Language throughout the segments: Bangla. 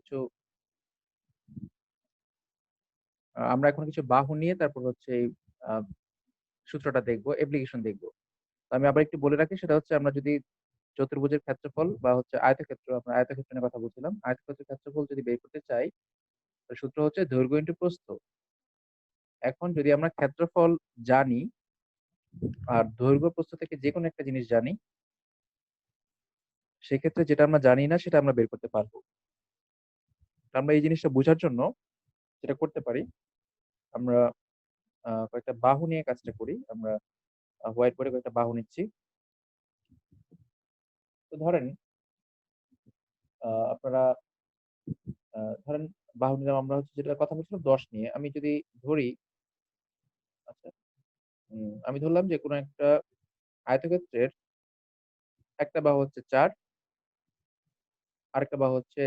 কিছু আমরা এখন কিছু বাহু নিয়ে তারপর হচ্ছে এই সূত্রটা দেখবো, অ্যাপ্লিকেশন দেখবো। আমি আবার একটু বলে রাখি, সেটা হচ্ছে আমরা যদি চতুর্ভুজের ক্ষেত্রফল বা হচ্ছে আয়তক্ষেত্র, আমরা আয়তক্ষেত্র নিয়ে কথা বলছিলাম, আয়তক্ষেত্রের ক্ষেত্রফল যদি বের করতে চাই, তো সূত্র হচ্ছে দৈর্ঘ্য ইন্টু প্রস্থ। এখন যদি আমরা ক্ষেত্রফল জানি আর দৈর্ঘ্য প্রস্থ থেকে যে কোনো একটা জিনিস জানি, সেক্ষেত্রে যেটা আমরা জানি না সেটা আমরা বের করতে পারবো। আমরা এই জিনিসটা বোঝার জন্য যেটা করতে পারি, আমরা কয়েকটা বাহু নিয়ে কাজটা করি। আমরা হোয়াইট বোর্ডে কয়েকটা বাহু নিচ্ছি। তো ধরেন আপনারা ধরেন বাহু নিলাম, আমরা হচ্ছে যেটা কথা বলছিলাম 10 নিয়ে। আমি যদি ধরি, আচ্ছা, আমি ধরলাম যে কোনো একটা আয়তক্ষেত্রের একটা বাহু হচ্ছে 4, আরেকটা বাহু হচ্ছে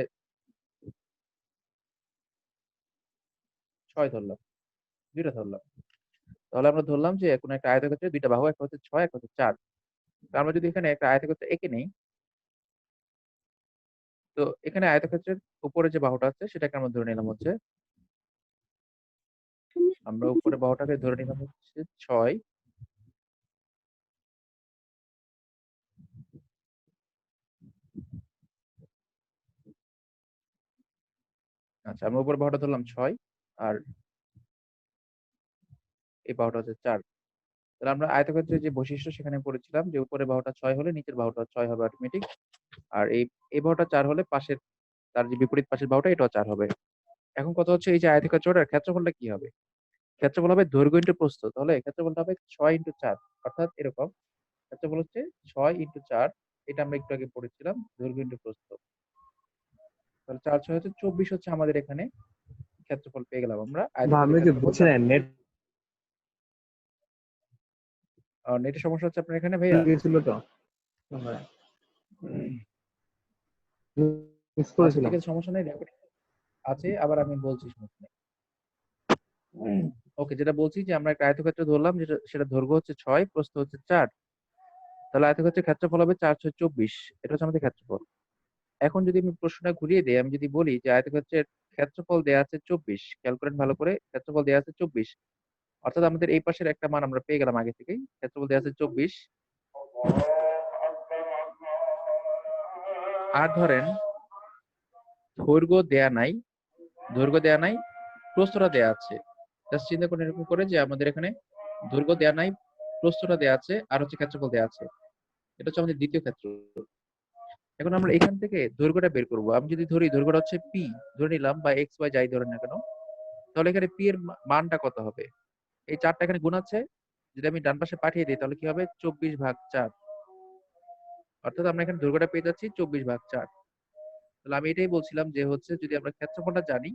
6 ধরলাম, দুইটা ধরলাম। তাহলে আমরা ধরলাম যে কোনো একটা আয়তক্ষেত্রের দুইটা বাহু, একটা হচ্ছে 6, একটা হচ্ছে 4। তো আমরা যদি এখানে একটা আয়তক্ষেত্র এঁকে নেই, তো এখানে আয়তক্ষেত্রের উপরে যে বাহুটা আছে সেটাকে আমরা ধরে নিলাম হচ্ছে, আমরা উপরে বাহুটাকে ধরে নিলাম হচ্ছে 6। আচ্ছা, আমরা উপরে বাহুটা ধরলাম 6, আর এই বাহুটা হচ্ছে 4। তাহলে আমরা আয়তক্ষেত্রের যে বৈশিষ্ট্য সেখানে পড়েছিলাম যে উপরে বাহুটা 6 হলে নিচের বাহুটা 6 হবে অটোমেটিক। আর এই বাহুটা 4 হলে পাশের, তার যে বিপরীত পাশের বাহুটা এটাও 4 হবে। এখন কথা হচ্ছে এই যে আয়তক্ষেত্রটার ক্ষেত্রফলটা কি হবে? ক্ষেত্রফল হবে দৈর্ঘ্য ইন্টু প্রস্থ। তাহলে ক্ষেত্রফলটা হবে 6 ইন্টু 4, অর্থাৎ এরকম ক্ষেত্রফল হচ্ছে 6 ইন্টু 4। এটা আমরা একটু আগে পড়েছিলাম, দৈর্ঘ্য ইন্টু প্রস্থ। তাহলে 4 6 হচ্ছে 24 হচ্ছে আমাদের এখানে ক্ষেত্রফল পেয়ে গেলাম আমরা। বা আমি আয়তক্ষেত্রের যে ক্ষেত্রফল বুঝছি না, জানলাম। নেট নেটের সমস্যা হচ্ছে আপনার এখানে ভাইয়া? গিয়েছিল তো, মিস আচ্ছা করেছিলাম। ঠিক আছে, সমস্যা নেই, রেকর্ডিং আছে, আবার আমি বলছি, সমস্যা নেই। ওকে, যেটা বলছি যে আমরা একটা আয়তক্ষেত্র ধরলাম, যেটা সেটা দৈর্ঘ্য হচ্ছে 6, প্রস্থ হচ্ছে 4। তাহলে আয়তক্ষেত্রের ক্ষেত্রফল হবে 4 6 24। এটা হচ্ছে আমাদের ক্ষেত্রফল। এখন যদি আমি প্রশ্নটা ঘুরিয়ে দিই, আমি যদি বলি যে আয়তক্ষেত্রের ক্ষেত্রফল দেয়া আছে 24, খেয়াল করেন ভালো করে, ক্ষেত্রফল দেয়া আছে 24, অর্থাৎ আমাদের এই পাশের একটা মান আমরা পেয়ে গেলাম আগে থেকেই, ক্ষেত্রফল দেয়া আছে 24। আর ধরেন দৈর্ঘ্য দেয়া নাই, দৈর্ঘ্য দেয়া নাই, প্রস্থটা দেয়া আছে। জাস্ট চিন্তা করেন এরকম করে যে আমাদের এখানে দৈর্ঘ্য দেয়া নাই, প্রস্থটা দেয়া আছে, আর হচ্ছে ক্ষেত্রফল দেয়া আছে। এটা হচ্ছে আমাদের দ্বিতীয় ক্ষেত্র। এখন আমরা এখান থেকে দৈর্ঘ্যটা বের করব। আমি যদি ধরি দৈর্ঘ্যটা হচ্ছে পি ধরে নিলাম, বা এক্স ওয়াই যাই ধরেন না কেন, তাহলে এখানে পি এর মানটা কত হবে? এই 4টা এখানে গুণ আছে, যদি আমি ডান পাশে পাঠিয়ে দিই তাহলে কি হবে? 24/4। অর্থাৎ আমরা এখানে দৈর্ঘ্যটা পেয়ে যাচ্ছি 24/4। তাহলে আমি এটাই বলছিলাম যে হচ্ছে যদি আমরা ক্ষেত্রফলটা জানি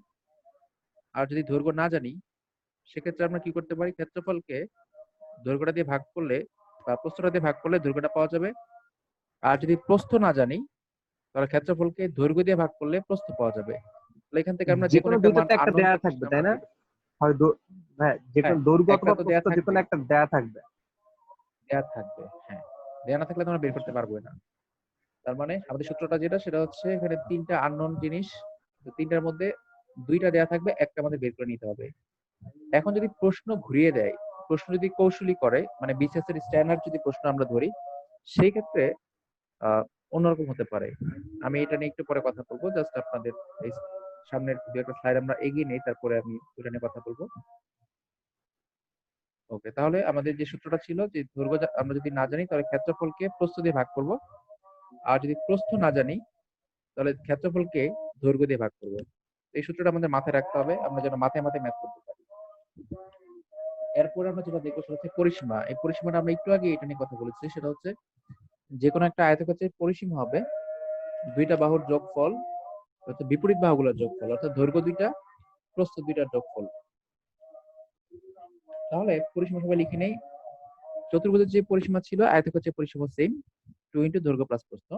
আর যদি দৈর্ঘ্য না জানি, সেক্ষেত্রে আমরা কি করতে পারি? ক্ষেত্রফলকে দৈর্ঘ্যটা দিয়ে ভাগ করলে বা প্রস্থটা দিয়ে ভাগ করলে দৈর্ঘ্যটা পাওয়া যাবে। আর যদি প্রস্থ না জানি, তাহলে ক্ষেত্রফলকে দৈর্ঘ্য দিয়ে ভাগ করলে প্রস্থ পাওয়া যাবে। তাহলে এখান থেকে আমরা যে যে কোনো কোনো একটা মান দুইটাতে একটা আননোন দেয়া থাকলে থাকবে, সেটা তাই আমরা না? পেয়ে যাবো। হয় হ্যাঁ, যে হ্যাঁ, কোনো দৈর্ঘ্য একটা অথবা তো দেয়া প্রস্থ যে কোনো থাকবেই, একটা দেয়া থাকবে। দেয়া থাকবে। হ্যাঁ, দেয়া না থাকলে তো আমরা বের করতে পারবোই না। তার মানে আমাদের সূত্রটা যেটা, সেটা হচ্ছে এখানে 3টা আননোন জিনিস। তো 3টার মধ্যে 2টা দেয়া থাকবে, একটা আমাদের বের করে নিতে হবে। এখন যদি প্রশ্ন ঘুরিয়ে দেয়, প্রশ্ন যদি কৌশলী করে, মানে বিসিএস এর স্ট্যান্ডার্ড যদি প্রশ্ন আমরা ধরি, সেই ক্ষেত্রে অন্যরকম হতে পারে। আমি এটা নিয়ে একটু পরে কথা বলবো। জাস্ট আপনাদের এই সামনের দু একটা স্লাইড আমরা এগিয়ে নেই, তারপরে আমি ওটা নিয়ে কথা বলবো। ওকে, তাহলে আমাদের যে সূত্রটা ছিল যে দৈর্ঘ্য আমরা যদি না জানি তাহলে ক্ষেত্রফলকে প্রস্থ দিয়ে ভাগ করব, আর যদি প্রস্থ না জানি তাহলে ক্ষেত্রফলকে দৈর্ঘ্য দিয়ে ভাগ করব। এই সূত্রটা আমাদের মাথায় রাখতে হবে, আমরা যেন মাথায় মাথায় ম্যাথ করতে পারি। এরপর আমরা যেটা দেখবো সেটা হচ্ছে পরিসীমা। এই পরিসীমাটা আমরা একটু আগে এটা নিয়ে কথা বলেছি, সেটা হচ্ছে যে কোনো একটা আয়তক্ষেত্রের পরিসীমা হবে দুইটা বাহুর যোগফল, অর্থাৎ বিপরীত বাহুগুলোর যোগফল, অর্থাৎ দৈর্ঘ্য 2টা, প্রস্থ 2টার যোগফল। তাহলে পরিসীমা সবাই লিখে নেই। চতুর্ভুজের যে পরিসীমা ছিল আয়তক্ষেত্রের পরিসীমা সেম, 2 ইন্টু দৈর্ঘ্য প্লাস প্রস্থ।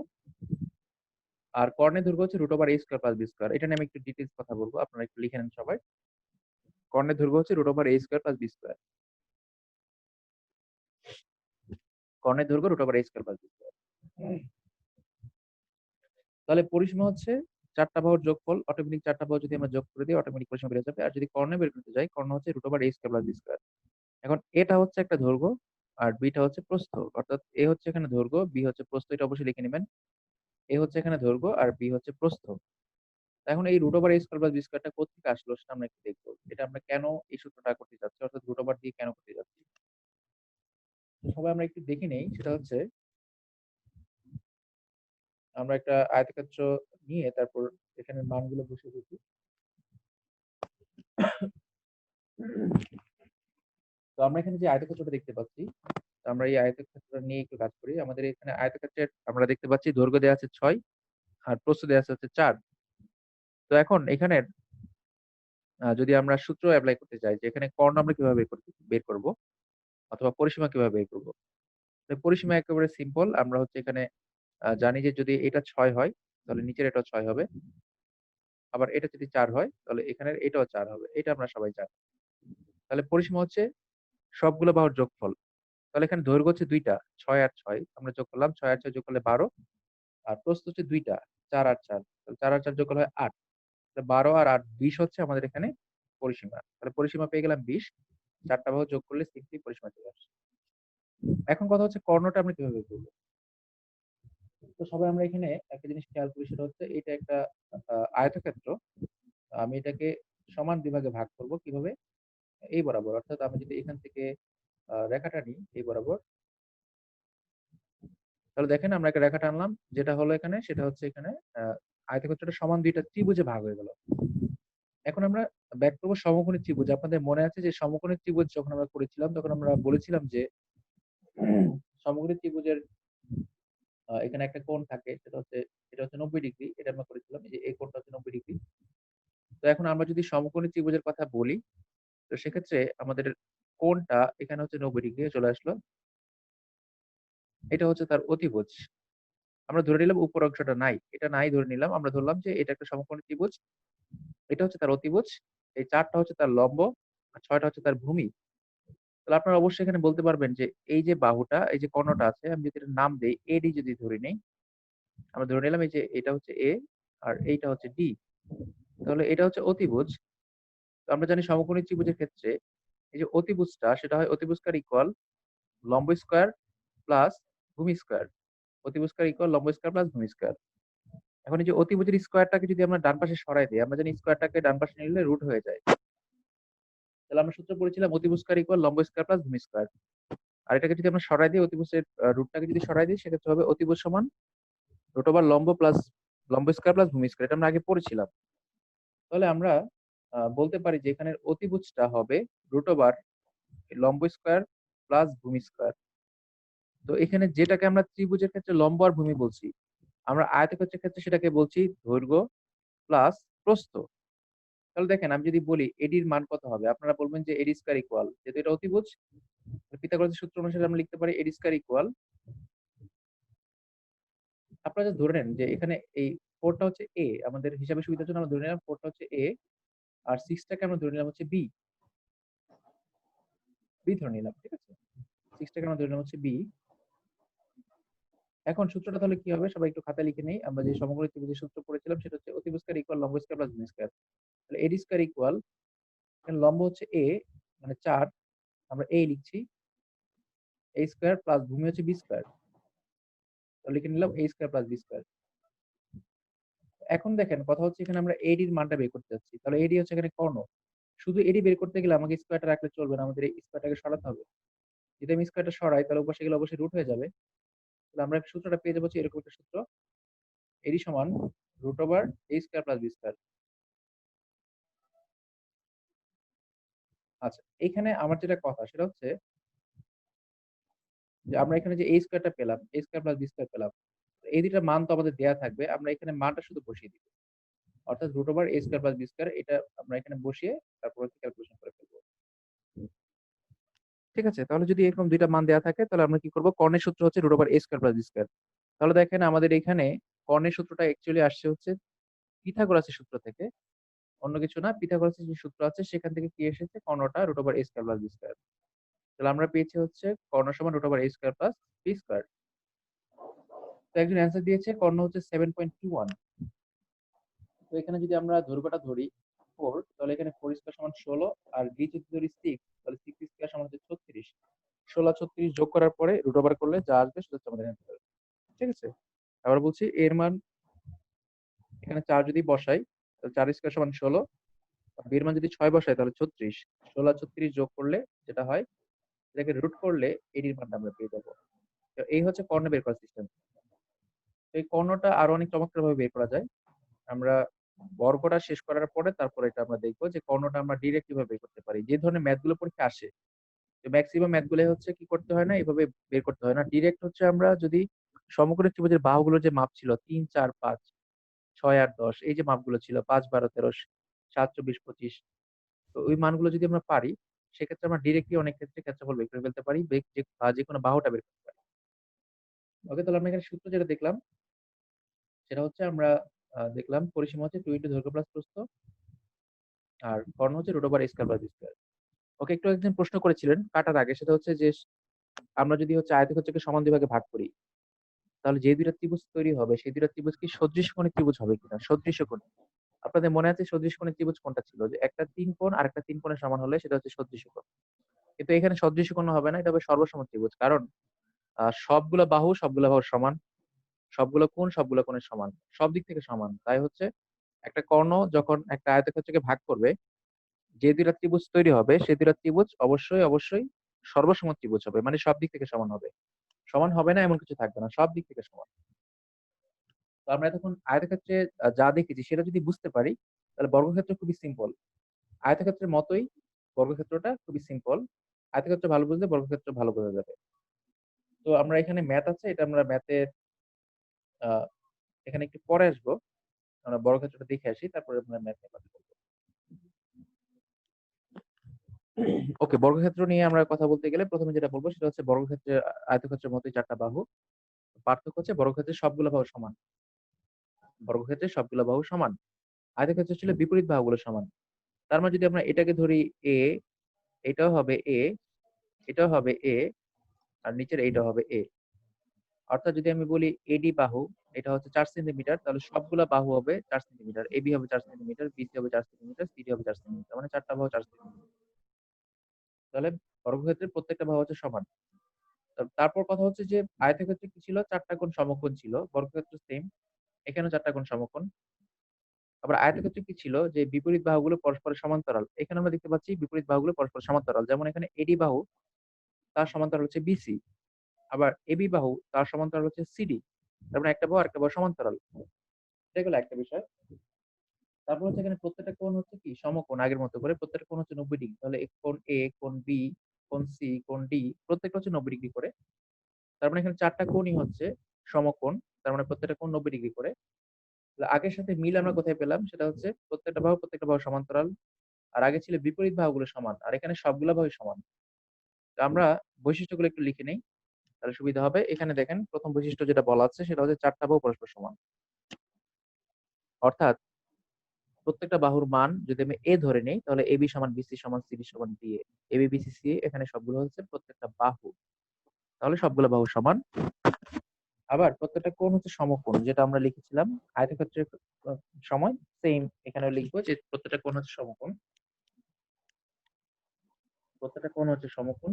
আর কর্ণের দৈর্ঘ্য হচ্ছে √a² প্লাস b²। এটা নিয়ে আমি একটু ডিটেইলস কথা বলবো, আপনারা একটু লিখে নেন সবাই। কর্ণের দৈর্ঘ্য হচ্ছে √a² প্লাস b²। কর্ণের দৈর্ঘ্য √a² প্লাস b²। তাহলে পরিসীমা হচ্ছে চারটা বাহুর যোগফল অটোমেটিক, চারটা বাহু যদি আমরা যোগ করে দিই অটোমেটিক পরিসীমা বেড়ে যাবে। আর যদি কর্ণে বের করতে যাই, কর্ণ হচ্ছে root over a square plus b square. এখন এটা হচ্ছে একটা দৈর্ঘ্য আর বিটা হচ্ছে প্রস্থ, অর্থাৎ এ হচ্ছে এখানে দৈর্ঘ্য, বি হচ্ছে প্রস্থ, এটা অবশ্যই লিখে নেবেন। এ হচ্ছে এখানে দৈর্ঘ্য আর বি হচ্ছে প্রস্থ। এখন এই root over a square plus b স্কয়ারটা কোত্থেকে আসলো সেটা আমরা একটু দেখবো। এটা আমরা কেন এই সূত্রটা করতে যাচ্ছি, অর্থাৎ রুট ওভার দিয়ে কেন করতে যাচ্ছি। তো সবাই আমরা একটু দেখে নেই, সেটা হচ্ছে আমরা একটা আয়তক্ষেত্র নিয়ে তারপর এখানে মানগুলো বসিয়ে দিচ্ছি। তো আমরা এখানে যে আয়তক্ষেত্রটা দেখতে পাচ্ছি, তো আমরা এই আয়তক্ষেত্রটা নিয়ে একটু কাজ করি। আমাদের এখানে আয়তক্ষেত্রের আমরা দেখতে পাচ্ছি দৈর্ঘ্য দেওয়া আছে 6 আর প্রস্থ দেওয়া আছে হচ্ছে 4। তো এখন এখানে যদি আমরা সূত্র অ্যাপ্লাই করতে চাই যে এখানে কর্ণ আমরা কিভাবে বের করব অথবা পরিসীমা কিভাবে বের করব। তো পরিসীমা একেবারে সিম্পল, আমরা হচ্ছে এখানে জানি যে যদি এটা 6 হয় তাহলে নিচের এটাও 6 হবে, আবার এটা যদি 4 হয় তাহলে এখানের এটাও 4 হবে, এটা আমরা সবাই জানি। তাহলে পরিসীমা হচ্ছে সবগুলো বাহুর যোগফল। তাহলে এখানে দৈর্ঘ্য হচ্ছে দুইটা, 6 আর 6 আমরা যোগ করলাম, 6 আর 6 যোগ করলে 12, আর প্রস্থ হচ্ছে দুইটা, 4 আর 4, তাহলে 4 আর 4 যোগ করলে হয় 8। 12 আর 8 20 হচ্ছে আমাদের এখানে পরিসীমা। তাহলে পরিসীমা পেয়ে গেলাম 20, চারটা বাহু যোগ করলে সিম্পলি পরিসীমা চলে আসে। এখন কথা হচ্ছে কর্ণটা আমরা কিভাবে করব। তো সবাই আমরা এখানে একটা জিনিস খেয়াল করি, সেটা হচ্ছে এটা একটা আয়তক্ষেত্র। আমি এটাকে সমান বিভাগে ভাগ করব কিভাবে, এই বরাবর, অর্থাৎ আমি যদি এখান থেকে রেখাটা নিই এই বরাবর, তাহলে দেখেন আমরা একটা রেখা টানলাম, যেটা হলো এখানে সেটা হচ্ছে এখানে আয়তক্ষেত্রটা সমান দুইটা ত্রিভুজে ভাগ হয়ে গেল। এখন আমরা ব্যাক করবো সমকোণী ত্রিভুজ। আপনাদের মনে আছে যে সমকোণী ত্রিভুজ যখন আমরা করেছিলাম তখন আমরা বলেছিলাম যে সমকোণী ত্রিভুজের এখানে একটা কোণ থাকে, সেটা হচ্ছে এটা হচ্ছে 90 ডিগ্রি, এটা আমরা করেছিলাম, এই যে এই কোণটা হচ্ছে 90 ডিগ্রি। তো এখন আমরা যদি সমকোণী ত্রিভুজের কথা বলি, তো সেক্ষেত্রে আমাদের কোণটা এখানে হচ্ছে 90 ডিগ্রি চলে আসলো, এটা হচ্ছে তার অতিভুজ। আমরা ধরে নিলাম উপর অংশটা নাই, এটা নাই ধরে নিলাম, আমরা ধরলাম যে এটা একটা সমকোণী ত্রিভুজ, এটা হচ্ছে তার অতিভুজ, এই 4টা হচ্ছে তার লম্ব আর 6টা হচ্ছে তার ভূমি। তাহলে আপনারা অবশ্যই এখানে বলতে পারবেন যে এই যে বাহুটা, এই যে কর্ণটা আছে, আমি যদি এটার নাম দেই এডি যদি ধরে নেই, আমরা ধরে নিলাম এই যে এটা হচ্ছে এ আর এইটা হচ্ছে ডি, তাহলে এটা হচ্ছে অতিভুজ। তো আমরা জানি সমকোণী ত্রিভুজের ক্ষেত্রে এই যে অতিভুজটা সেটা হয় অতিভুজ স্কয়ার ইকুয়াল লম্ব স্কয়ার প্লাস ভূমি স্কয়ার, অতিভুজ স্কয়ার ইকুয়াল লম্ব স্কয়ার প্লাস ভূমি স্কয়ার। এখন এই যে অতিভুজের স্কয়ারটাকে যদি আমরা ডান পাশে সরাই দিই, আমরা জানি স্কয়ারটাকে ডান পাশে নিলে রুট হয়ে যায়, তাহলে আমরা সূত্র পড়েছিলাম অতিভুজ স্কয়ার ইকুয়াল লম্ব স্কয়ার প্লাস ভূমি স্কয়ার। আর এটাকে যদি আমরা সরাই দিই, অতিভুজের রুটটাকে যদি সরাই দিই, সেক্ষেত্রে হবে অতিভুজ সমান রুট ওভার লম্ব প্লাস লম্ব স্কয়ার প্লাস ভূমি স্কয়ার, এটা আমরা আগে পড়েছিলাম। তাহলে আমরা বলতে পারি যে এখানের অতিভুজটা হবে রুট ওভার লম্ব স্কয়ার প্লাস ভূমি স্কয়ার। তো এখানে যেটাকে আমরা ত্রিভুজের ক্ষেত্রে লম্ব আর ভূমি বলছি, আমরা আয়তক্ষেত্রের ক্ষেত্রে সেটাকে বলছি দৈর্ঘ্য প্লাস প্রস্থ। তাহলে দেখেন আমি যদি বলি এডির মান কত হবে, আপনারা বলবেন যে এডি স্কয়ার ইকুয়াল, যেহেতু এটা অতিভুজ পিথাগোরাসের সূত্র অনুসারে আমরা লিখতে পারি এডি স্কয়ার ইকুয়াল, আপনারা যদি ধরে নেন যে এখানে এই 4টা হচ্ছে এ, আমাদের হিসাবে সুবিধার জন্য আমরা ধরে নিলাম 4টা হচ্ছে এ আর 6টাকে আমরা ধরে নিলাম হচ্ছে বি, বি ধরে নিলাম, ঠিক আছে, 6টাকে আমরা ধরে নিলাম হচ্ছে বি। এখন সূত্রটা তাহলে কি হবে, সবাই একটু খাতায় লিখে নেই। আমরা যে সমকোণী ত্রিভুজের সূত্র পড়েছিলাম সেটা হচ্ছে অতিভুজ স্কয়ার ইকুয়াল লম্ব স্কয়ার প্লাস ভূমি স্কয়ার। তাহলে এডি স্কয়ার ইকুয়াল, এখানে লম্ব হচ্ছে এ মানে 4, আমরা এ লিখছি, এ স্কয়ার প্লাস ভূমি হচ্ছে বি স্কয়ার, তাহলে লিখে নিলাম এ স্কয়ার প্লাস বি স্কয়ার। এখন দেখেন কথা হচ্ছে এখানে আমরা এডি এর মানটা বের করতে যাচ্ছি, তাহলে এডি হচ্ছে এখানে কর্ণ। শুধু এডি বের করতে গেলে আমাকে স্কয়ারটা রাখলে চলবে না, আমাদের এই স্কয়ারটাকে সরাতে হবে। যদি আমি স্কয়ারটা সরাই তাহলে উপরে গেলে অবশ্যই রুট হয়ে যাবে। তাহলে আমরা সূত্রটা পেয়ে যাবো এরকম একটা সূত্র, এডি সমান root over a square plus B square. আচ্ছা, এখানে আমার যেটা কথা সেটা হচ্ছে যে আমরা এখানে যে a স্কয়ারটা পেলাম, a square plus b square পেলাম, এই দুইটার মান তো আমাদের দেয়া থাকবে, আমরা এখানে মানটা শুধু বসিয়ে দিব, অর্থাৎ root over a square plus b square, এটা আমরা এখানে বসিয়ে তারপর হচ্ছে ক্যালকুলেশন করে ফেলবো। ঠিক আছে, তাহলে যদি এরকম দুইটা মান দেয়া থাকে তাহলে আমরা কি করব, কর্ণের সূত্র হচ্ছে root over a square plus b square. তাহলে দেখেন আমাদের এখানে কর্ণের সূত্রটা অ্যাকচুয়ালি আসছে হচ্ছে পিথাগোরাসের সূত্র থেকে, অন্য কিছু না, পিথাগোরাসের যে সূত্র আছে সেখান থেকে কি এসেছে, কর্ণটা root over a square plus b square. তাহলে আমরা পেয়েছি হচ্ছে কর্ণ সমান root over a square plus b square. তো একজন অ্যান্সার দিয়েছে কর্ণ হচ্ছে 7.21। তো এখানে যদি আমরা দৈর্ঘ্যটা ধরি 4, তাহলে এখানে 4 স্কয়ার সমান 16, আর d যদি ধরি 6, তাহলে 6 স্কয়ার সমান হচ্ছে 36। 16 36 যোগ করার পরে রুট ওভার করলে যা আসবে সেটা হচ্ছে আমাদের অ্যান্সার। ঠিক আছে? আবার বলছি এর মান এখানে 4 যদি বসাই, তাহলে 4 স্কয়ার সমান 16, আর b এর মান যদি 6 বসাই তাহলে 36। 16 36 যোগ করলে যেটা হয়, এটাকে রুট করলে এটির মানটা আমরা পেয়ে যাবো। তো এই হচ্ছে কর্ণ বের করার সিস্টেম। এই কর্ণটা আরো অনেক চমৎকারভাবে বের করা যায়। আমরা বর্গটা শেষ করার পরে তারপরে এটা আমরা দেখবো যে কর্ণটা আমরা ডিরেক্ট কিভাবে বের করতে পারি। যে ধরনের ম্যাথ গুলো পরীক্ষায় আসে, ম্যাক্সিমাম ম্যাথ গুলো হচ্ছে কি করতে হয় না, এভাবে বের করতে হয় না। ডিরেক্ট হচ্ছে আমরা যদি সমকোণী ত্রিভুজের বাহুগুলোর যে মাপ ছিল 3 4 5 6 8 10, এই যে মাপগুলো ছিল 5 12 13 7 24 25, তো ওই মানগুলো যদি আমরা পারি, সেক্ষেত্রে আমরা ডিরেক্টলি অনেক ক্ষেত্রে ক্ষেত্রফল বের করে ফেলতে পারি, যে কোনো বাহুটা বের করতে পারি। ওকে, তাহলে আমরা এখানে সূত্র যেটা দেখলাম সেটা হচ্ছে আমরা দেখলাম পরিসীমা হচ্ছে 2 দৈর্ঘ্য প্লাস প্রস্থ, আর কর্ণ হচ্ছে root over square plus square. Okay, একটু একজন প্রশ্ন করেছিলেন কাটার আগে, সেটা হচ্ছে যে আমরা যদি হচ্ছে আয়তক্ষেত্রকে সমান দুই ভাগে ভাগ করি, তাহলে যে দুইটা ত্রিভুজ তৈরি হবে সেই দুইটা ত্রিভুজ কি সদৃশকোণী ত্রিভুজ হবে কিনা। সদৃশকোণী, আপনাদের মনে আছে সদৃশকোণী ত্রিভুজ কোনটা ছিল, যে একটা 3 কোণ আর একটা 3 কোণের সমান হলে সেটা হচ্ছে সদৃশকোণ। কিন্তু এখানে সদৃশকোণ হবে না, এটা হবে সর্বসম ত্রিভুজ। কারণ সবগুলা বাহু সবগুলা বাহুর সমান, সবগুলো কোণ সবগুলো কোণের সমান, সব দিক থেকে সমান। তাই হচ্ছে একটা কর্ণ যখন একটা আয়তক্ষেত্রকে ভাগ করবে, যে দুইটা ত্রিভুজ তৈরি হবে সেই দুইটা ত্রিভুজ অবশ্যই অবশ্যই সর্বসম ত্রিভুজ হবে, মানে সব দিক থেকে সমান হবে। সমান হবে না এমন কিছু থাকবে না, সব দিক থেকে সমান। তো আমরা এতক্ষণ আয়তক্ষেত্রে যা দেখেছি সেটা যদি বুঝতে পারি, তাহলে বর্গক্ষেত্র খুবই সিম্পল। আয়তক্ষেত্রের মতোই বর্গক্ষেত্রটা খুবই সিম্পল। আয়তক্ষেত্র ভালো বুঝলে বর্গক্ষেত্র ভালো বোঝা যাবে। তো আমরা এখানে ম্যাথ আছে, এটা আমরা ম্যাথের আহ এখানে একটু পরে আসবো। আমরা বর্গক্ষেত্রটা দেখে আসি, তারপরে আমরা ম্যাথ নিয়ে কথা বলবো। ওকে, বর্গক্ষেত্র নিয়ে আমরা কথা বলতে গেলে প্রথমে যেটা বলবো সেটা হচ্ছে বর্গক্ষেত্রের আয়তক্ষেত্রের মতোই চারটা বাহু। পার্থক্য হচ্ছে বর্গক্ষেত্রের সবগুলো বাহু সমান। বর্গক্ষেত্রের সবগুলো বাহু সমান, আয়তক্ষেত্র ছিল বিপরীত বাহুগুলো সমান। তার মানে যদি আমরা এটাকে ধরি এ, এটাও হবে এ, এটাও হবে এ, আর নিচের এইটা হবে এ। অর্থাৎ যদি আমি বলি এডি বাহু, এটা হচ্ছে 4 সেন্টিমিটার, তাহলে সবগুলা বাহু হবে 4 সেন্টিমিটার। এবি হবে 4 সেন্টিমিটার, বিসি হবে 4 সেন্টিমিটার, সিডি হবে 4 সেন্টিমিটার, মানে চারটা বাহু 4 সেন্টিমিটার। তাহলে বর্গক্ষেত্রের প্রত্যেকটা বাহু হচ্ছে সমান। তারপর কথা হচ্ছে যে আয়তক্ষেত্রে কি ছিল, চারটা কোণ সমকোণ ছিল। বর্গক্ষেত্র সেম, এখানেও চারটা কোণ সমকোণ। আবার আয়তক্ষেত্রে কি ছিল, যে বিপরীত বাহুগুলো পরস্পরের সমান্তরাল। এখানে আমরা দেখতে পাচ্ছি বিপরীত বাহুগুলো পরস্পর সমান্তরাল, যেমন এখানে এডি বাহু তার সমান্তরাল হচ্ছে বিসি, আবার এবি বাহু তার সমান্তরাল হচ্ছে সিডি। তার মানে একটা বাহু আরেকটা বাহু সমান্তরাল। এটা গেল একটা বিষয়। তারপর হচ্ছে এখানে প্রত্যেকটা কোণ হচ্ছে কি সমকোণ, আগের মতো করে প্রত্যেকটা কোণ হচ্ছে 90 ডিগ্রি। তাহলে কোণ এ, কোণ বি, কোণ সি, কোণ ডি প্রত্যেকটা হচ্ছে 90 ডিগ্রি করে। তার মানে এখানে চারটা কোণই হচ্ছে সমকোণ, তার মানে প্রত্যেকটা কোণ 90 ডিগ্রি করে। তাহলে আগের সাথে মিল আমরা কোথায় পেলাম, সেটা হচ্ছে প্রত্যেকটা বাহু সমান্তরাল, আর আগে ছিল বিপরীত বাহুগুলো সমান, আর এখানে সবগুলা বাহু সমান। তো আমরা বৈশিষ্ট্যগুলো একটু লিখে নেই, তাহলে সুবিধা হবে। এখানে দেখেন প্রথম বৈশিষ্ট্য যেটা বলা আছে সেটা হচ্ছে চারটা বাহু পরস্পর সমান। অর্থাৎ প্রত্যেকটা বাহুর মান যদি আমি এ ধরে নেই, তাহলে এবি সমান বিসি সমান সিডি সমান ডিএ। এবি বিসি সি এখানে সবগুলো হচ্ছে প্রত্যেকটা বাহু, তাহলে সবগুলো বাহু সমান। আবার প্রত্যেকটা কোণ হচ্ছে সমকোণ, যেটা আমরা লিখেছিলাম আয়তক্ষেত্রের আহ, সময়, সেম এখানে লিখবো যে প্রত্যেকটা কোণ হচ্ছে সমকোণ। প্রত্যেকটা কোণ হচ্ছে সমকোণ,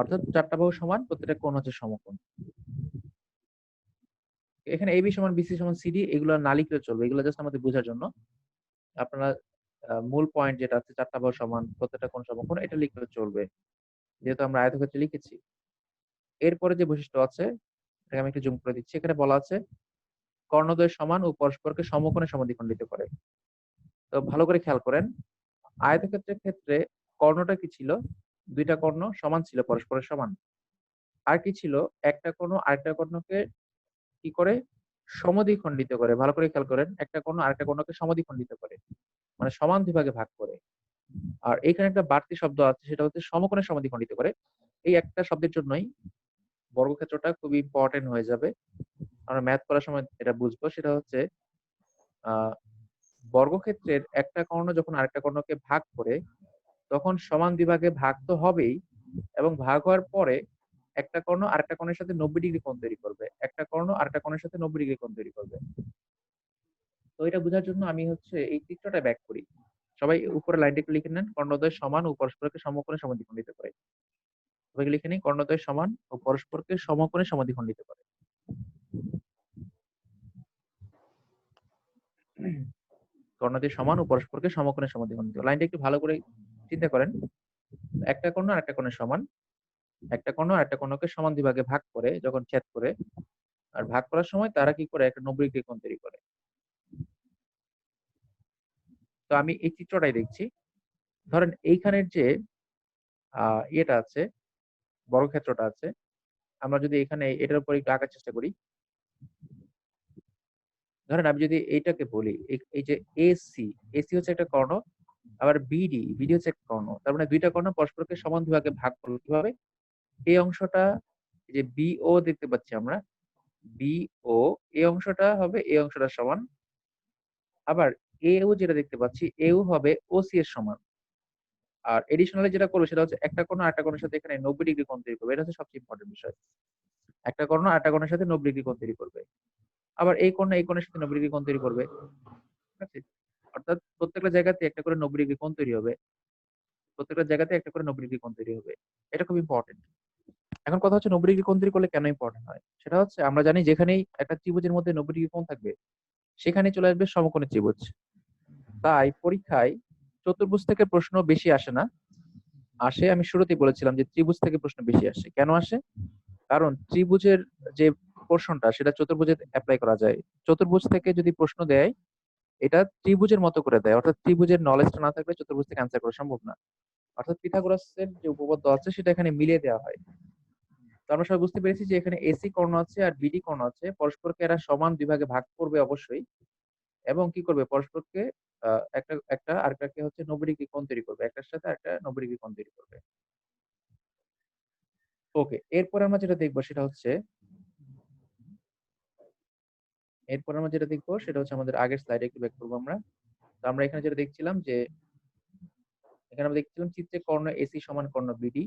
অর্থাৎ চারটা বাহু সমান, প্রত্যেকটা কোণ হচ্ছে সমকোণ। এখানে এবি সমান বিসি সমান সিডি এগুলো না লিখলেও চলবে, এগুলো জাস্ট আমাদের বোঝার জন্য। আপনারা মূল পয়েন্ট যেটা আছে চারটা বাহু সমান প্রত্যেকটা কোণ সমকোণ, এটা লিখলেও চলবে, যেহেতু আমরা আয়তক্ষেত্রে লিখেছি। এরপরে যে বৈশিষ্ট্য আছে, এটাকে আমি একটু জুম করে দিচ্ছি। এখানে বলা আছে কর্ণদ্বয় সমান ও পরস্পরকে সমকোণে সমদ্বিখণ্ডিত করে। তো ভালো করে খেয়াল করেন, আয়তক্ষেত্রের ক্ষেত্রে কর্ণটা কি ছিল, দুইটা কর্ণ সমান ছিল, পরস্পরের সমান। আর কি ছিল, একটা কর্ণ আরেকটা কর্ণকে কি করে, সমদ্বিখণ্ডিত করে। ভালো করে খেয়াল করেন, একটা কর্ণ আরেকটা কর্ণকে সমদ্বিখণ্ডিত করে, মানে সমান দুই ভাগে ভাগ করে। আর এখানে একটা বাড়তি শব্দ আছে, সেটা হচ্ছে সমকোণে সমদ্বিখণ্ডিত করে। এই একটা শব্দের জন্যই বর্গক্ষেত্রটা খুবই ইম্পর্টেন্ট হয়ে যাবে। আমরা ম্যাথ করার সময় এটা বুঝবো। সেটা হচ্ছে আহ বর্গক্ষেত্রের একটা কর্ণ যখন আরেকটা কর্ণকে ভাগ করে, তখন সমান দুই ভাগে ভাগ তো হবেই, এবং ভাগ হওয়ার পরে একটা কর্ণ আরেকটা কোণের সাথে 90 ডিগ্রি কোণ তৈরি করবে, একটা কর্ণ আরেকটা কোণের সাথে 90 ডিগ্রি কোণ তৈরি করবে। তো এটা বোঝার জন্য আমি হচ্ছে এই চিত্রটা ব্যাক করি। সবাই উপরে লাইনটা একটু লিখে নেন, কর্ণদ্বয় সমান ও পরস্পরকে সমকোণে সমদ্বিখণ্ডিত করে। সবাই লিখে নিন, কর্ণদ্বয় সমান ও পরস্পরকে সমকোণে সমদ্বিখণ্ডিত করে। কর্ণদ্বয় সমান ও পরস্পরকে সমকোণে সমদ্বিখণ্ডিত করে। লাইনটা একটু ভালো করে চিন্তা করেন। একটা কর্ণ আরেকটা কোণের সমান, একটা কর্ণ আরেকটা কর্ণকে সমান দুই ভাগে ভাগ করে যখন ছেদ করে, আর ভাগ করার সময় তারা কি করে একটা 90 ডিগ্রি কোণ তৈরি করে। তো আমি এই চিত্রটাই দেখছি। ধরেন এইখানের যে ইয়েটা আছে, বর্গক্ষেত্রটা আছে, আমরা যদি এখানে এটার উপর একটু আঁকার চেষ্টা করি। ধরেন আমি যদি এইটাকে বলি, এই যে এসি, এসি হচ্ছে একটা কর্ণ, আবার বিডি, বিডি হচ্ছে একটা কর্ণ। তার মানে দুইটা কর্ণ পরস্পরকে সমান দুই ভাগে ভাগ করলো কিভাবে? এই অংশটা, এই যে বিও দেখতে পাচ্ছি আমরা, বিও, এই অংশটা হবে এই অংশটার সমান। আবার এও যেটা দেখতে পাচ্ছি, এও হবে ওসি এর সমান। আর এডিশনালি যেটা করবো সেটা হচ্ছে একটা কোণ আরেকটা কোণের সাথে এখানে 90 ডিগ্রি কোণ তৈরি করবে। এটা হচ্ছে সবচেয়ে ইম্পর্টেন্ট বিষয়। একটা কর্ণ আরেকটা কোণের সাথে 90 ডিগ্রি কোণ তৈরি করবে। আবার এই কোণ এই কোণের সাথে 90 ডিগ্রি কোণ তৈরি করবে। ঠিক আছে? অর্থাৎ প্রত্যেকটা জায়গাতে একটা করে 90 ডিগ্রি কোণ তৈরি হবে। প্রত্যেকটা জায়গাতে একটা করে 90 ডিগ্রি কোণ তৈরি হবে। এটা খুব ইম্পর্টেন্ট। এখন কথা হচ্ছে 90 ডিগ্রি কোণ তৈরি করলে কেন ইম্পর্টেন্ট হয়? সেটা হচ্ছে আমরা জানি যেখানেই একটা ত্রিভুজের মধ্যে 90 ডিগ্রি কোণ থাকবে, সেখানেই চলে আসবে সমকোণী ত্রিভুজ। তাই পরীক্ষায় চতুর্ভুজ থেকে প্রশ্ন বেশি আসে না। আসে, আমি শুরুতেই বলেছিলাম যে ত্রিভুজ থেকে প্রশ্ন বেশি আসে। কেন আসে? কারণ ত্রিভুজের যে পোর্শনটা সেটা চতুর্ভুজে এপ্লাই করা যায়। চতুর্ভুজ থেকে যদি প্রশ্ন দেয়, এটা ত্রিভুজের মতো করে দেয়। অর্থাৎ ত্রিভুজের নলেজটা না থাকলে চতুর্ভুজ থেকে অ্যান্সার করা সম্ভব না। অর্থাৎ পিথাগোরাসের যে উপপাদ্য আছে সেটা এখানে মিলিয়ে দেওয়া হয়। তো আমরা সবাই বুঝতে পেরেছি যে এখানে এসি কর্ণ আছে আর বিডি কর্ণ আছে, পরস্পরকে এরা সমান দুই ভাগে ভাগ করবে অবশ্যই, এবং কি করবে পরস্পরকে একটা একটা আরেকটাকে হচ্ছে 90 ডিগ্রি কোণ তৈরি করবে, একটার সাথে একটা 90 ডিগ্রি কোণ তৈরি করবে। ওকে, এরপর আমরা যেটা দেখবো সেটা হচ্ছে, আমাদের আগের স্লাইডে একটু ব্যাক করবো আমরা। তো আমরা এখানে যেটা দেখছিলাম যে, এখানে আমরা দেখছিলাম চিত্রে কর্ণ এসি সমান কর্ণ বিডি।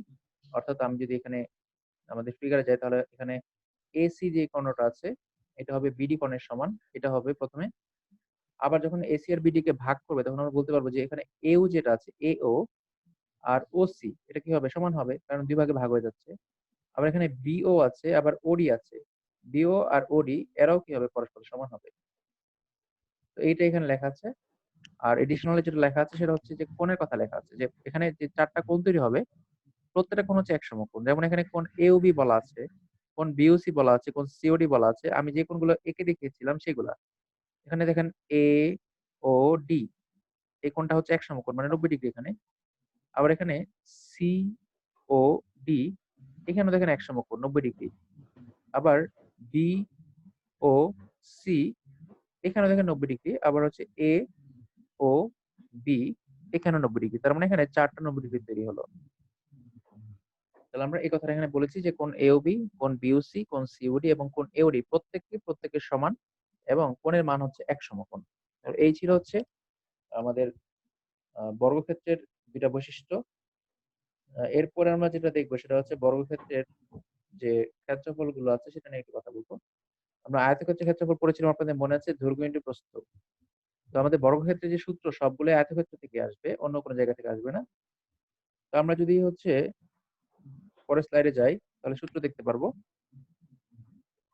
অর্থাৎ আমি যদি এখানে আমাদের ফিগারে যাই, তাহলে এখানে এসি যে কর্ণটা আছে এটা হবে বিডি কর্ণের সমান। এটা হবে প্রথমে। আবার যখন এসি আর বিডি কে ভাগ করবে তখন আমরা বলতে পারবো যে এখানে এও যেটা আছে, এও আর ওসি এটা কি হবে? সমান হবে, কারণ দুই ভাগে ভাগ হয়ে যাচ্ছে। আবার এখানে বিও আছে, আবার ওডি আছে। বিও আর ওডি এরাও কি হবে? পরস্পর সমান হবে। তো এইটা এখানে লেখা আছে। আর এডিশনালি যেটা লেখা আছে সেটা হচ্ছে যে কোণের কথা লেখা আছে, যে এখানে যে চারটা কোণ তৈরি হবে প্রত্যেকটা কোণ হচ্ছে এক সমকোণ। যেমন এখানে কোণ এওবি বলা আছে, কোণ বিওসি বলা আছে, কোণ সিওডি বলা আছে। আমি যে কোণগুলো এঁকে দেখিয়েছিলাম সেগুলা। এখানে দেখেন এ ও ডি, এই কোণটা হচ্ছে এক সমকোণ মানে 90 ডিগ্রি এখানে। আবার এখানে সি ও ডি, এখানেও দেখেন এক সমকোণ 90 ডিগ্রি। আবার বি ও সি, এখানেও দেখেন 90 ডিগ্রি। আবার হচ্ছে এ ও বি, এখানেও 90 ডিগ্রি। তার মানে এখানে চারটা 90 ডিগ্রি তৈরি হলো। তাহলে আমরা এই কথাটা এখানে বলেছি যে কোণ এওবি, কোণ বিওসি, কোণ সিওডি এবং কোণ এওডি প্রত্যেকের সমান, এবং কোণের মান হচ্ছে এক সমকোণ। এই ছিল হচ্ছে আমাদের বর্গক্ষেত্রের দুইটা বৈশিষ্ট্য। এরপরে আমরা যেটা দেখবো সেটা হচ্ছে বর্গক্ষেত্রের যে ক্ষেত্রফল গুলো আছে সেটা নিয়ে একটু কথা বলবো। আমরা আয়তক্ষেত্রের ক্ষেত্রফল পড়েছিলাম, আপনাদের মনে আছে? দৈর্ঘ্য ইন্টু প্রস্থ। তো আমাদের বর্গক্ষেত্রের যে সূত্র সবগুলো আয়তক্ষেত্র থেকে আসবে, অন্য কোনো জায়গা থেকে আসবে না। তো আমরা যদি হচ্ছে পরের স্লাইডে যাই, তাহলে সূত্র দেখতে পারবো।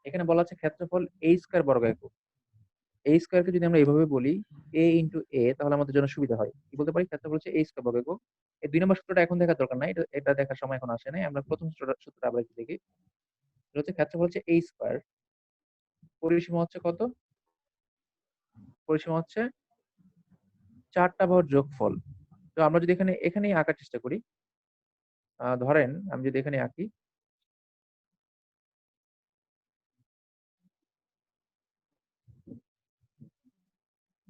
এখানে বলা আছে ক্ষেত্রফল a স্কয়ার বর্গ একক। a স্কয়ারকে যদি আমরা এইভাবে বলি a ইনটু a, তাহলে আমাদের জন্য সুবিধা হয়। কি বলতে পারি? ক্ষেত্রফল হচ্ছে a স্কয়ার বর্গ একক। এই 2 নম্বর সূত্রটা এখন দেখার দরকার নাই, এটা দেখার সময় এখন আসে নাই। আমরা প্রথম সূত্রটা আবার একটু দেখি। এটা হচ্ছে ক্ষেত্রফল হচ্ছে a স্কয়ার, পরিসীমা হচ্ছে কত? পরিসীমা হচ্ছে 4টা বাহুর যোগফল। তো আমরা যদি এখানেই আঁকার চেষ্টা করি, ধরেন আমি যদি এখানে আঁকি,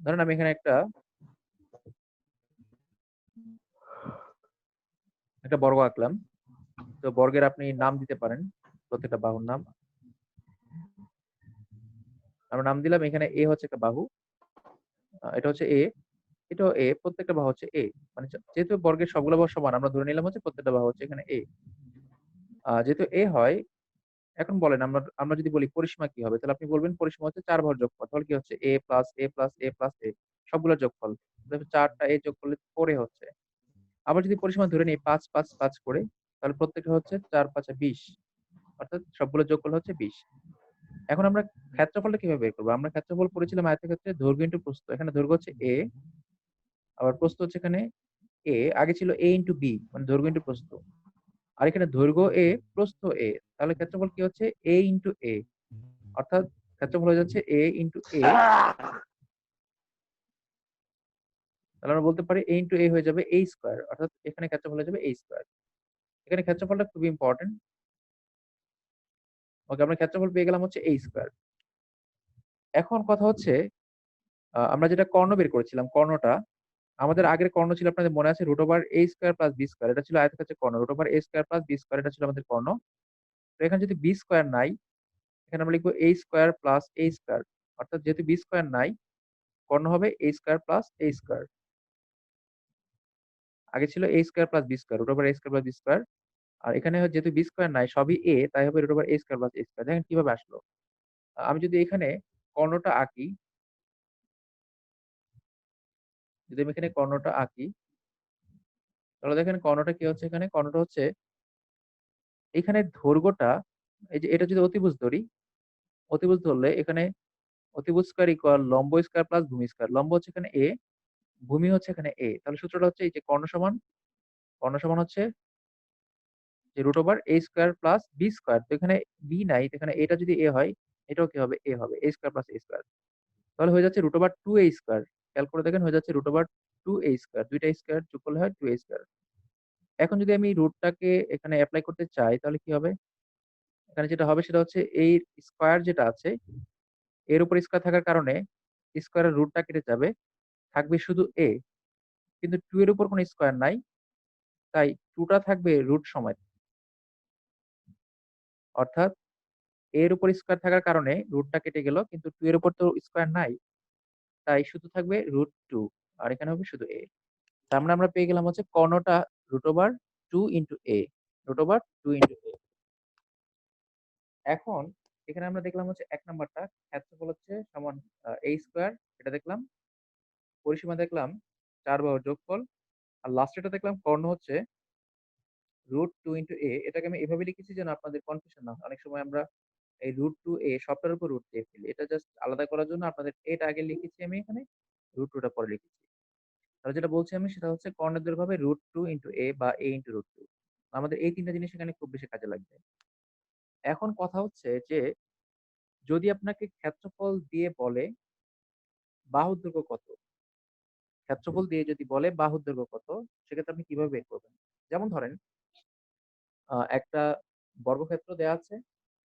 ধরেন আমি এখানে একটা বর্গ আঁকলাম। তো বর্গের আপনি নাম দিতে পারেন, প্রত্যেকটা বাহুর নাম। আমরা নাম দিলাম, এখানে এ হচ্ছে একটা বাহু, এটা হচ্ছে এ, এটাও এ, প্রত্যেকটা বাহু হচ্ছে এ। মানে যেহেতু বর্গের সবগুলো বাহু সমান, আমরা ধরে নিলাম হচ্ছে প্রত্যেকটা বাহু হচ্ছে এখানে এ। যেহেতু এ হয়, এখন বলেন আমরা আমরা যদি বলি পরিসীমা কি হবে, তাহলে আপনি বলবেন পরিসীমা হচ্ছে ৪ বাহুর যোগফল। তাহলে কি হচ্ছে a plus a plus a plus a সবগুলোর যোগফল। তাহলে ৪ টা a যোগ করলে 4a হচ্ছে। আবার যদি পরিসীমা ধরে নিই ৫, ৫, ৫ করে, তাহলে প্রত্যেকটা হচ্ছে ৪, ৫ ২০। অর্থাৎ সবগুলোর যোগফল হচ্ছে ২০। এখন আমরা ক্ষেত্রফলটা কিভাবে বের করব? আমরা ক্ষেত্রফল পড়েছিলাম আয়তক্ষেত্রে দৈর্ঘ্য ইনটু প্রস্থ। এখানে দৈর্ঘ্য হচ্ছে a, আবার প্রস্থ হচ্ছে এখানে a। আগে ছিল a ইনটু b, মানে দৈর্ঘ্য ইনটু প্রস্থ। আর এখানে দৈর্ঘ্য a, প্রস্থ a। তাহলে ক্ষেত্রফল কি হচ্ছে a ইনটু a। অর্থাৎ ক্ষেত্রফল হয়ে যাচ্ছে a ইনটু a। তাহলে আমরা বলতে পারি a ইনটু a হয়ে যাবে a স্কয়ার। অর্থাৎ এখানে ক্ষেত্রফল হয়ে যাবে a স্কয়ার। এখানে ক্ষেত্রফলটা খুবই ইম্পর্টেন্ট। ওকে, আমরা ক্ষেত্রফল পেয়ে গেলাম হচ্ছে a স্কয়ার। এখন কথা হচ্ছে আমরা যেটা কর্ণ বের করেছিলাম, কর্ণটা আমাদের আগের কর্ণ ছিল আপনাদের মনে আছে root over a square plus b square. এটা ছিল আয়তক্ষেত্রের কর্ণ। Root over a square plus b square এটা ছিল আমাদের কর্ণ। তো এখানে যদি b স্কয়ার নাই, এখানে আমরা লিখবো a square plus a square. অর্থাৎ যেহেতু b স্কয়ার নাই, কর্ণ হবে a square plus a square. আগে ছিল a square plus b square, root over a square plus b square. আর এখানে যেহেতু b স্কয়ার নাই, সবই a, তাই হবে root over a square plus a square. দেখেন কিভাবে আসলো। আমি যদি এখানে কর্ণটা আঁকি, যদি আমি এখানে কর্ণটা আঁকি, তাহলে দেখেন কর্ণটা কি হচ্ছে, এখানে কর্ণটা হচ্ছে এখানে দৈর্ঘ্যটা, এই যে এটা যদি অতিভুজ ধরি, অতিভুজ ধরলে এখানে অতিভুজ স্কয়ার ইকুয়াল লম্ব স্কয়ার প্লাস ভূমি স্কয়ার। লম্ব হচ্ছে এখানে a, ভূমি হচ্ছে এখানে a। তাহলে সূত্রটা হচ্ছে এই যে কর্ণ সমান হচ্ছে যে root over a square plus b square. তো এখানে b নাই, তো এখানে এটা যদি a হয়, এটাও কি হবে a হবে, a square plus a square. তাহলে হয়ে যাচ্ছে রুট ওভার 2a স্কয়ার। খেয়াল করে দেখেন হয়ে যাচ্ছে রুট ওভার 2a স্কয়ার। দুইটা স্কয়ার যোগ করলে হয় 2a স্কয়ার। এখন যদি আমি রুটটাকে এখানে এপ্লাই করতে চাই, তাহলে কি হবে? এখানে যেটা হবে সেটা হচ্ছে এই স্কয়ার যেটা আছে, এর উপর স্কয়ার থাকার কারণে স্কয়ারের রুটটা কেটে যাবে, থাকবে শুধু a। কিন্তু 2 এর উপর কোনো স্কয়ার নাই, তাই 2 টা থাকবে রুট সমেত। অর্থাৎ এর উপর স্কয়ার থাকার কারণে রুটটা কেটে গেল, কিন্তু 2 এর উপর তো স্কয়ার নাই, তাই শুধু থাকবে রুট 2। আর এখানে হবে শুধু a। তার মানে আমরা পেয়ে গেলাম হচ্ছে কর্ণটা root over 2 into a, root over 2 into a। এখন এখানে আমরা দেখলাম হচ্ছে ১ নাম্বারটা ক্ষেত্রফল হচ্ছে সমান a স্কয়ার, এটা দেখলাম। পরিসীমা দেখলাম ৪ বাহুর যোগফল। আর লাস্টেরটা দেখলাম কর্ণ হচ্ছে রুট 2 ইনটু a। এটাকে আমি এভাবে লিখেছি যেন আপনাদের কনফিউশন না হয়। অনেক সময় আমরা এই রুট 2a সবটার উপর রুট দিয়ে ফেলি। এটা জাস্ট আলাদা করার জন্য আপনাদের এটা আগে লিখেছি আমি এখানে, রুট 2 টা পরে লিখেছি। তাহলে যেটা বলছি আমি সেটা হচ্ছে কর্ণের দৈর্ঘ্য হবে রুট 2 ইনটু a বা a ইনটু রুট 2। আমাদের এই ৩ টা জিনিস এখানে খুব বেশি কাজে লাগবে। এখন কথা হচ্ছে যে যদি আপনাকে ক্ষেত্রফল দিয়ে বলে বাহুর দৈর্ঘ্য কত, ক্ষেত্রফল দিয়ে যদি বলে বাহুর দৈর্ঘ্য কত, সেক্ষেত্রে আপনি কিভাবে বের করবেন? যেমন ধরেন একটা বর্গক্ষেত্র দেয়া আছে,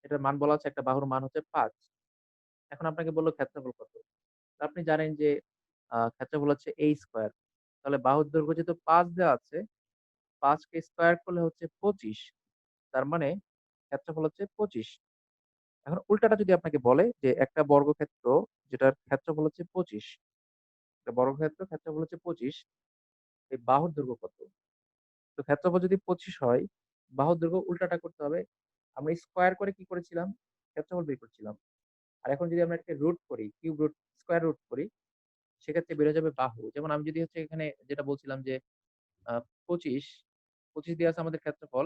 এটার মান বলা আছে, একটা বাহুর মান হচ্ছে ৫। এখন আপনাকে বলল ক্ষেত্রফল কত? আপনি জানেন যে ক্ষেত্রফল হচ্ছে a স্কয়ার। তাহলে বাহুর দৈর্ঘ্য যেহেতু ৫ দেওয়া আছে, ৫ কে স্কয়ার করলে হচ্ছে ২৫। তার মানে ক্ষেত্রফল হচ্ছে ২৫। এখন উল্টাটা যদি আপনাকে বলে যে একটা বর্গক্ষেত্র যেটার ক্ষেত্রফল হচ্ছে ২৫, একটা বর্গক্ষেত্র ক্ষেত্রফল হচ্ছে ২৫, এই বাহুর দৈর্ঘ্য কত? তো ক্ষেত্রফল যদি ২৫ হয়, বাহুর দৈর্ঘ্য উল্টাটা করতে হবে। আমরা স্কয়ার করে কি করেছিলাম? ক্ষেত্রফল বের করছিলাম। আর এখন যদি আমরা এটাকে রুট করি, কিউব রুট, স্কয়ার রুট করি, সেক্ষেত্রে বেড়ে যাবে বাহু। যেমন আমি যদি হচ্ছে এখানে যেটা বলছিলাম যে আ ২৫, ২৫ দেয়া আছে আমাদের ক্ষেত্রফল।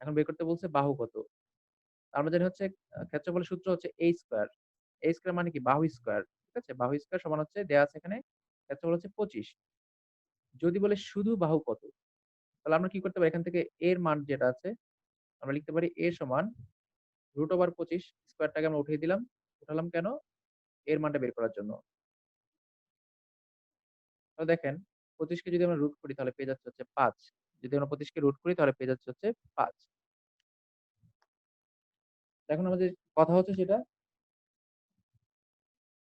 এখন বের করতে বলছে বাহু কত? আমরা জানি হচ্ছে ক্ষেত্রফলের সূত্র হচ্ছে a স্কয়ার। a স্কয়ার মানে কি? বাহু স্কয়ার। ঠিক আছে? বাহু স্কয়ার সমান হচ্ছে দেয়া আছে এখানে ক্ষেত্রফল হচ্ছে ২৫। যদি বলে শুধু বাহু কত? তাহলে আমরা কি করতে পারি? এখান থেকে এর মান যেটা আছে আমরা লিখতে পারি a সমান রুট ওভার ২৫, স্কয়ারটাকে আমরা উঠিয়ে দিলাম। উঠালাম কেন? এর মানটা বের করার জন্য। তাহলে দেখেন ২৫ কে যদি আমরা রুট করি তাহলে পেয়ে যাচ্ছে হচ্ছে ৫। যদি আমরা ২৫ কে রুট করি তাহলে পেয়ে যাচ্ছে হচ্ছে ৫। এখন আমাদের কথা হচ্ছে যেটা,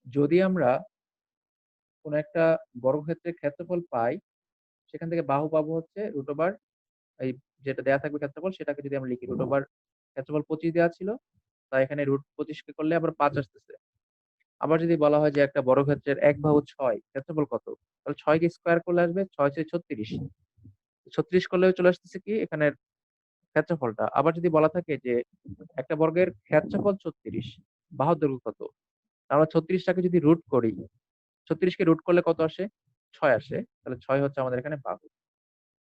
যদি আমরা কোন একটা বর্গক্ষেত্রের ক্ষেত্রফল পাই, সেখান থেকে বাহু পাবো হচ্ছে রুট ওভার এই যেটা দেয়া থাকবে ক্ষেত্রফল সেটাকে যদি আমরা লিখি রুট ওভার ক্ষেত্রফল ২৫ দেয়া ছিল, তাই এখানে রুট ২৫ কে করলে আবার ৫ আসতেছে। আবার যদি বলা হয় যে একটা বর্গক্ষেত্রের এক বাহু ৬, ক্ষেত্রফল কত? তাহলে ৬ কে স্কয়ার করলে আসবে ৬ ছয় ৩৬। ৩৬ করলেও চলে আসতেছে কি এখানে ক্ষেত্রফলটা। আবার যদি বলা থাকে যে একটা বর্গের ক্ষেত্রফল 36, বাহুর দৈর্ঘ্য কত? আমরা 36টাকে যদি রুট করি, 36 কে রুট করলে কত আসে? 6 আসে। তাহলে 6 হচ্ছে আমাদের এখানে বাহু।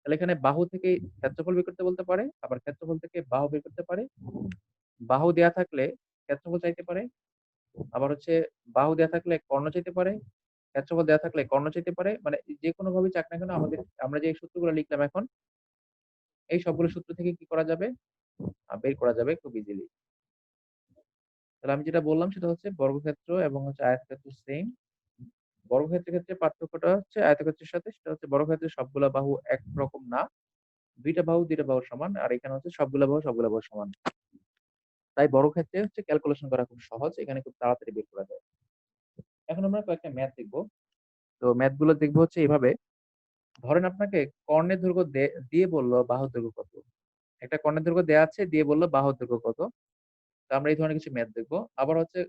তাহলে এখানে বাহু থেকে ক্ষেত্রফল বের করতে বলতে পারে, আবার ক্ষেত্রফল থেকে বাহু বের করতে পারে। বাহু দেয়া থাকলে ক্ষেত্রফল চাইতে পারে, আবার হচ্ছে বাহু দেয়া থাকলে কর্ণ চাইতে পারে, ক্ষেত্রফল দেয়া থাকলে কর্ণ চাইতে পারে। মানে যে কোনো ভাবে চাক না কেন আমাদের আমরা যে সূত্রগুলো লিখলাম এখন, এই সবগুলো সূত্র থেকে কি করা যাবে? বের করা যাবে খুব ইজিলি। তাহলে আমি যেটা বললাম সেটা হচ্ছে বর্গক্ষেত্র এবং হচ্ছে আয়তক্ষেত্র সেম। বর্গক্ষেত্রের ক্ষেত্রে পার্থক্যটা হচ্ছে আয়তক্ষেত্রের সাথে, সেটা হচ্ছে বর্গক্ষেত্রে সবগুলা বাহু একরকম না, দুইটা বাহু সমান, আর এখানে হচ্ছে সবগুলা বাহু সমান। তাই বর্গক্ষেত্রে হচ্ছে ক্যালকুলেশন করা খুব সহজ, এখানে খুব তাড়াতাড়ি বের করা যায়। এখন আমরা কয়েকটা ম্যাথ দেখবো। তো ম্যাথ গুলো দেখবো হচ্ছে এভাবে। ধরেন আপনাকে কর্ণের দৈর্ঘ্য দিয়ে বললো বাহুর দৈর্ঘ্য কত। একটা কর্ণের দৈর্ঘ্য দেয়া আছে, দিয়ে বললো বাহুর দৈর্ঘ্য কত। তো আমরা এই ধরনের কিছু ম্যাথ দেখবো। আবার হচ্ছে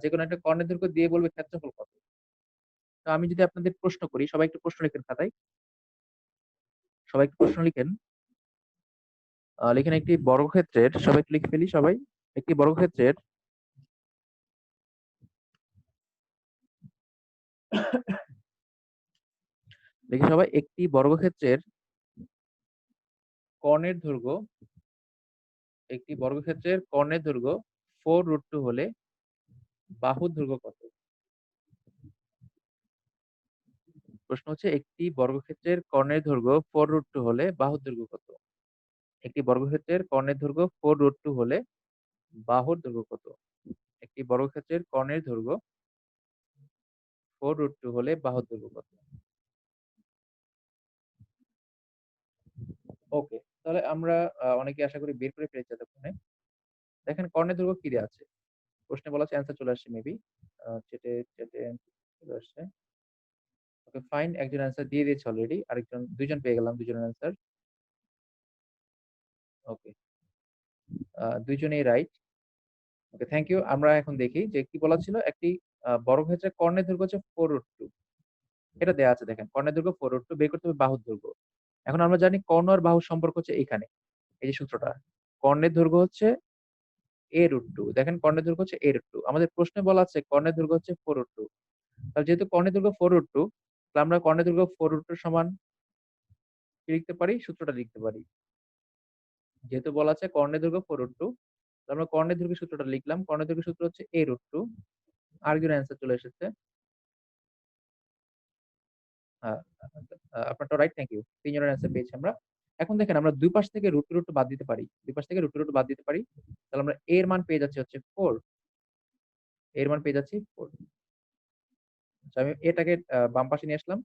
যে কোনো একটা কর্ণের দৈর্ঘ্য দিয়ে বলবে ক্ষেত্রফল কত। তো আমি যদি আপনাদের প্রশ্ন করি, সবাই একটু প্রশ্ন লিখেন খাতায়, সবাই একটু প্রশ্ন লিখেন। লিখেন একটি বর্গক্ষেত্রের, সবাই একটু লিখে ফেলি সবাই। একটি বর্গক্ষেত্রের লিখে সবাই, একটি বর্গক্ষেত্রের কর্ণের দৈর্ঘ্য, একটি বর্গক্ষেত্রের কর্ণের দৈর্ঘ্য 4√2 হলে বাহুর দৈর্ঘ্য কত? প্রশ্ন হচ্ছে একটি বর্গক্ষেত্রের কর্ণের দৈর্ঘ্য 4√2 হলে বাহুর দৈর্ঘ্য কত? একটি বর্গক্ষেত্রের কর্ণের দৈর্ঘ্য 4√2 হলে বাহুর দৈর্ঘ্য কত? একটি বর্গক্ষেত্রের কর্ণের দৈর্ঘ্য 4√2 হলে বাহুর দৈর্ঘ্য কত? ওকে, তাহলে আমরা অনেকে আশা করি বের করে ফেলেছি এতক্ষণে। দেখেন কর্ণের দৈর্ঘ্য কি দেওয়া আছে, প্রশ্নে বলা আছে, অ্যান্সার চলে আসছে মেবি, চেটে চেটে চলে আসছে। ওকে ফাইন, একজন অ্যান্সার দিয়ে দিয়েছে অলরেডি, আরেকজন, দুইজন পেয়ে গেলাম, দুজনের অ্যান্সার। ওকে, দুইজনেই রাইট। Okay thank you. আমরা এখন দেখি যে কি বলা ছিল, একটি বর্গক্ষেত্রের কর্ণের দৈর্ঘ্য হচ্ছে 4√2, এটা দেওয়া আছে। দেখেন কর্ণের দৈর্ঘ্য 4√2, বের করতে হবে বাহুর দৈর্ঘ্য। এখন আমরা জানি কর্ণ আর বাহুর সম্পর্ক হচ্ছে এখানে, এই যে সূত্রটা, কর্ণের দৈর্ঘ্য হচ্ছে a√2। দেখেন কর্ণের দৈর্ঘ্য হচ্ছে a√2, আমাদের প্রশ্নে বলা আছে কর্ণের দৈর্ঘ্য হচ্ছে 4√2। তাহলে যেহেতু কর্ণের দৈর্ঘ্য 4√2, তাহলে আমরা কর্ণের দৈর্ঘ্য 4√2 সমান কি লিখতে পারি, সূত্রটা লিখতে পারি। যেহেতু বলা আছে কর্ণের দৈর্ঘ্য 4√2, আমরা কর্ণের দৈর্ঘ্য সূত্রটা লিখলাম। কর্ণের দৈর্ঘ্য সূত্র হচ্ছে a√2। আরেকজন অ্যান্সার চলে এসেছে। আহ, আপনারটা রাইট, থ্যাংক ইউ। তিনজনের অ্যান্সার পেয়েছি আমরা। এখন দেখেন আমরা দুই পাশ থেকে √2 বাদ দিতে পারি, দুই পাশ থেকে √2 বাদ দিতে পারি। তাহলে আমরা এর মান পেয়ে যাচ্ছি হচ্ছে 4, এর মান পেয়ে যাচ্ছি 4। আচ্ছা, আমি এটাকে বাম পাশে নিয়ে আসলাম,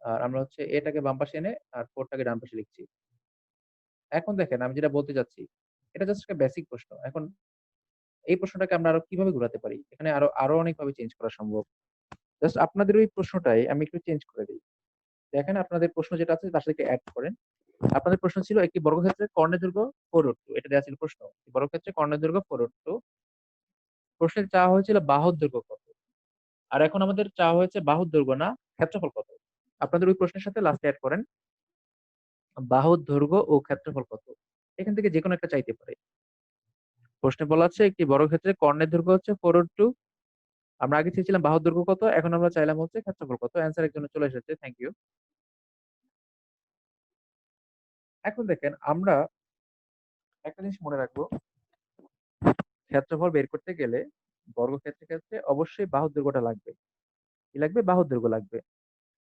আর আমরা হচ্ছে এটাকে বাম পাশে এনে আর 4টাকে ডান পাশে লিখছি। এখন দেখেন আমি যেটা বলতে চাচ্ছি, এটা জাস্ট একটা বেসিক প্রশ্ন। এখন এই প্রশ্নটাকে আমরা আরো কিভাবে ঘোরাতে পারি, এখানে আরো আরো অনেকভাবে চেঞ্জ করা সম্ভব। জাস্ট আপনাদের ওই প্রশ্নটাই আমি একটু চেঞ্জ করে দিই। দেখেন আপনাদের প্রশ্ন যেটা আছে তার সাথে অ্যাড করেন। আপনাদের প্রশ্ন ছিল একটি বর্গক্ষেত্রের কর্ণের দৈর্ঘ্য 4√2, এটা দেওয়া ছিল প্রশ্ন। বর্গক্ষেত্রে কর্ণের দৈর্ঘ্য 4√2, প্রশ্নের চাওয়া হয়েছিল বাহুর দৈর্ঘ্য কত। আর এখন আমাদের চাওয়া হয়েছে বাহুর দৈর্ঘ্য না, ক্ষেত্রফল কত। আপনাদের ওই প্রশ্নের সাথে লাস্টে অ্যাড করেন বাহুর দৈর্ঘ্য ও ক্ষেত্রফল কত, এখান থেকে যে কোনো একটা চাইতে পারে। প্রশ্নে বলা আছে একটি বর্গক্ষেত্রে কর্ণের দৈর্ঘ্য হচ্ছে 4√2, আমরা আগে চেয়েছিলাম বাহুর দৈর্ঘ্য কত, এখন আমরা চাইলাম হচ্ছে ক্ষেত্রফল কত। অ্যান্সার এর জন্য চলে এসেছে, থ্যাংক ইউ। এখন দেখেন আমরা একটা জিনিস মনে রাখবো, ক্ষেত্রফল বের করতে গেলে বর্গক্ষেত্রের ক্ষেত্রে অবশ্যই বাহুর দৈর্ঘ্যটা লাগবে। কি লাগবে? বাহুর দৈর্ঘ্য লাগবে।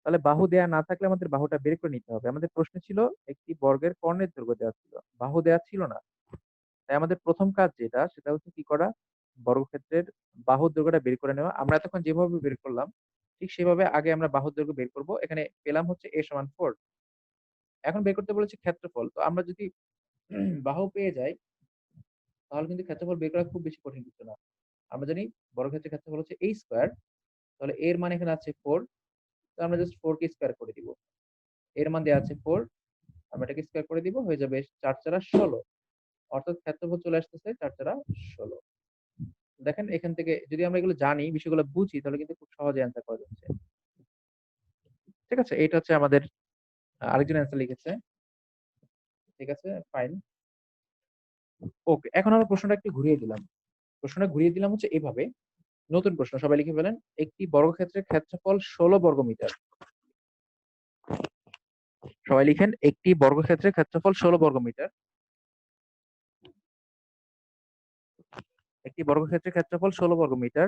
তাহলে বাহু দেয়া না থাকলে আমাদের বাহুটা বের করে নিতে হবে। আমাদের প্রশ্ন ছিল একটি বর্গের কর্ণের দৈর্ঘ্য দেওয়া ছিল, বাহু দেওয়া ছিল না। তাই আমাদের প্রথম কাজ যেটা, সেটা হচ্ছে কি করা, বর্গক্ষেত্রের বাহুর দৈর্ঘ্যটা বের করে নেওয়া। আমরা এতক্ষণ যেভাবে বের করলাম ঠিক সেভাবে আগে আমরা বাহুর দৈর্ঘ্য বের করব। এখানে পেলাম হচ্ছে a সমান 4। এখন বের করতে বলেছি ক্ষেত্রফল। তো আমরা যদি বাহু পেয়ে যাই তাহলে কিন্তু ক্ষেত্রফল বের করা খুব বেশি কঠিন কিছু না। আমরা জানি বর্গক্ষেত্রের ক্ষেত্রফল হচ্ছে a স্কয়ার। তাহলে এর মান এখানে আছে 4, তো আমরা জাস্ট 4 কে স্কয়ার করে দিব। এর মান দেওয়া আছে 4, আমরা এটাকে স্কয়ার করে দিব, হয়ে যাবে 4 4 16। অর্থাৎ ক্ষেত্রফল চলে আসতেছে 4 4 16। দেখেন এখান থেকে যদি আমরা এগুলো জানি, বিষয়গুলো বুঝি, তাহলে কিন্তু খুব সহজে অ্যান্সার করা যাচ্ছে। ঠিক আছে, এটা হচ্ছে আমাদের আরেকজন অ্যান্সার লিখেছে। ঠিক আছে, ফাইন। ওকে, এখন আমরা প্রশ্নটা একটু ঘুরিয়ে দিলাম। প্রশ্নটা ঘুরিয়ে দিলাম হচ্ছে এভাবে। নতুন প্রশ্ন, সবাই লিখে ফেলেন। একটি বর্গক্ষেত্রের ক্ষেত্রফল 16 বর্গমিটার। সবাই লিখেন, একটি বর্গক্ষেত্রের ক্ষেত্রফল 16 বর্গমিটার। একটি বর্গক্ষেত্রের ক্ষেত্রফল 16 বর্গমিটার।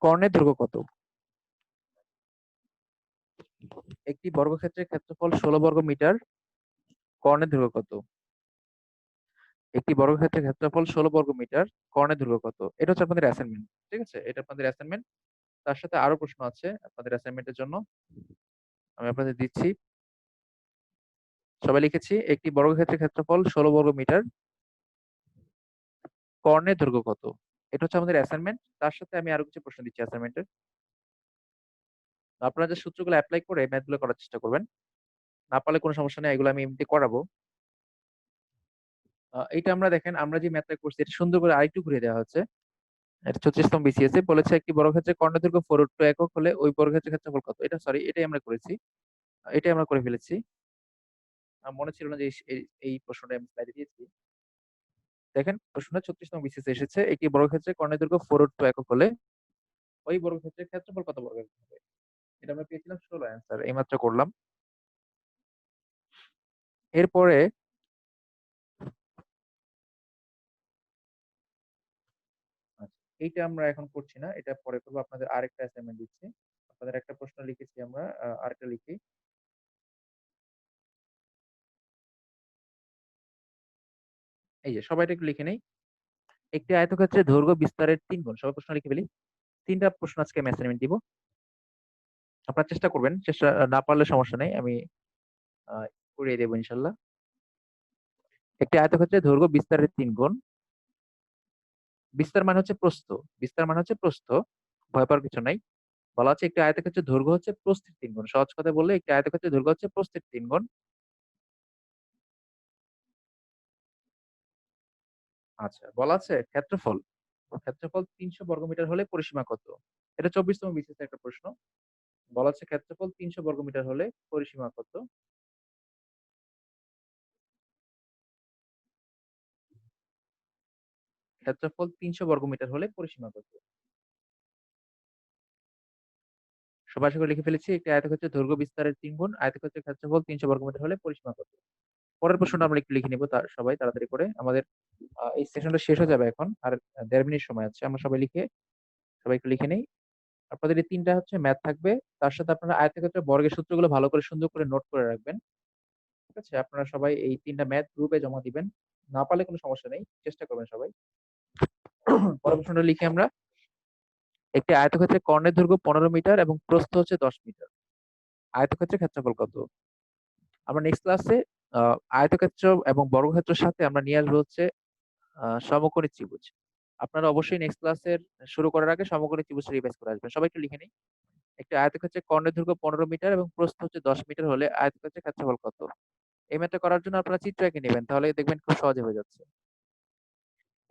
কর্ণের দৈর্ঘ্য কত? একটি বর্গক্ষেত্রের ক্ষেত্রফল 16 বর্গমিটার। কর্ণের দৈর্ঘ্য কত? একটি বর্গক্ষেত্রের ক্ষেত্রফল 16 বর্গমিটার। কর্ণের দৈর্ঘ্য কত? এটা হচ্ছে আপনাদের অ্যাসাইনমেন্ট। ঠিক আছে, এটা আপনাদের অ্যাসাইনমেন্ট। তার সাথে আরো প্রশ্ন আছে আপনাদের অ্যাসাইনমেন্টের জন্য, আমি আপনাদের দিচ্ছি। সবাই লিখেছি, একটি বর্গক্ষেত্রের ক্ষেত্রফল 16 বর্গমিটার। কর্ণের দৈর্ঘ্য কত? এটা হচ্ছে আমাদের অ্যাসাইনমেন্ট। তার সাথে আমি আরো কিছু প্রশ্ন দিচ্ছি অ্যাসাইনমেন্টের। আপনারা যে সূত্রগুলো অ্যাপ্লাই করে ম্যাথগুলো করার চেষ্টা করবেন। না পারলে কোনো সমস্যা নেই, এগুলো আমি এমনিতে করাবো। এইটা আমরা দেখেন, আমরা যে ম্যাথটা করছি এটা সুন্দর করে আরেকটু ঘুরিয়ে দেওয়া হচ্ছে। এটা 34তম বিসিএস এ বলেছে একটি বর্গক্ষেত্রের কর্ণদৈর্ঘ্য 4√2 একক হলে ওই বর্গক্ষেত্রের ক্ষেত্রফল কত? এটা সরি, এটাই আমরা করেছি। এটাই আমরা করে ফেলেছি। মনে ছিল না যে এই প্রশ্নটা আমি স্লাইডে দিয়েছি। দেখেন, প্রশ্নটা 36তম বিসিএস এ এসেছে, একটি বর্গক্ষেত্রের কর্ণের দৈর্ঘ্য 4√2 একক হলে ওই বর্গক্ষেত্রের ক্ষেত্রফল কত বর্গ একক হবে? এটা আমরা পেয়েছিলাম 16 অ্যান্সার, এইমাত্র করলাম। এরপরে আচ্ছা, এইটা আমরা এখন করছি না, এটা পরে করবো। আপনাদের আরেকটা অ্যাসাইনমেন্ট দিচ্ছি। আপনাদের একটা প্রশ্ন লিখেছি আমরা, আরেকটা লিখি। এই যে, সবাই এটা একটু লিখে নেই। একটি আয়তক্ষেত্রের দৈর্ঘ্য বিস্তারের 3 গুণ। সবাই প্রশ্ন লিখে ফেলি। 3টা প্রশ্ন আজকে আমি অ্যাসাইনমেন্ট দিব। আপনারা চেষ্টা করবেন, চেষ্টা না পারলে সমস্যা নেই, আমি করিয়ে দেবো ইনশাল্লাহ। একটি আয়তক্ষেত্রের দৈর্ঘ্য বিস্তারের 3 গুণ। বিস্তার মানে হচ্ছে প্রস্থ। বিস্তার মানে হচ্ছে প্রস্থ, ভয় পাওয়ার কিছু নাই। বলা হচ্ছে একটি আয়তক্ষেত্রের দৈর্ঘ্য হচ্ছে প্রস্থের 3 গুণ। সহজ কথা বললে একটি আয়তক্ষেত্রের দৈর্ঘ্য হচ্ছে প্রস্থের 3 গুণ। আচ্ছা, বলা আছে ক্ষেত্রফল। ক্ষেত্রফল 300 বর্গমিটার হলে পরিসীমা কত? এটা 24তম বিসিএস একটা প্রশ্ন। বলা আছে ক্ষেত্রফল 300 বর্গমিটার হলে পরিসীমা কত? ক্ষেত্রফল 300 বর্গমিটার হলে পরিসীমা কত? সবাই আশা করি লিখে ফেলেছি। একটি আয়তক্ষেত্রের দৈর্ঘ্য বিস্তারের 3 গুণ, আয়তক্ষেত্রের ক্ষেত্রফল 300 বর্গমিটার হলে পরিসীমা কত? পরের প্রশ্নটা আমরা একটু লিখে নিব, তার সবাই তাড়াতাড়ি করে। আমাদের এই সেশনটা শেষ হয়ে যাবে এখন, আর 1.5 মিনিট সময় আছে। আমরা সবাই একটু লিখে নেই। আপনাদের এই 3টা হচ্ছে ম্যাথ থাকবে। তার সাথে আপনারা আয়তক্ষেত্রের বর্গের সূত্রগুলো ভালো করে সুন্দর করে নোট করে রাখবেন। ঠিক আছে, আপনারা সবাই এই 3টা ম্যাথ গ্রুপে জমা দিবেন। না পারলে কোনো সমস্যা নেই, চেষ্টা করবেন সবাই। পরের প্রশ্নটা লিখি আমরা। একটি আয়তক্ষেত্রের কর্ণের দৈর্ঘ্য 15 মিটার এবং প্রস্থ হচ্ছে 10 মিটার। আয়তক্ষেত্রের ক্ষেত্রফল কত? আমরা নেক্সট ক্লাসে আয়তক্ষেত্র এবং বর্গক্ষেত্রের সাথে আমরা নিয়ে আসবো হচ্ছে সমকোণী ত্রিভুজ। আপনারা অবশ্যই নেক্সট ক্লাসের শুরু করার আগে সমকোণী ত্রিভুজ রিভাইজ করে আসবেন। সবাই একটু লিখে নিই। একটি আয়তক্ষেত্রের কর্ণের দৈর্ঘ্য 15 মিটার এবং প্রস্থ হচ্ছে 10 মিটার হলে আয়তক্ষেত্রের ক্ষেত্রফল কত? এই ম্যাথটা করার জন্য আপনারা চিত্র এঁকে নেবেন, তাহলে দেখবেন খুব সহজে হয়ে যাচ্ছে।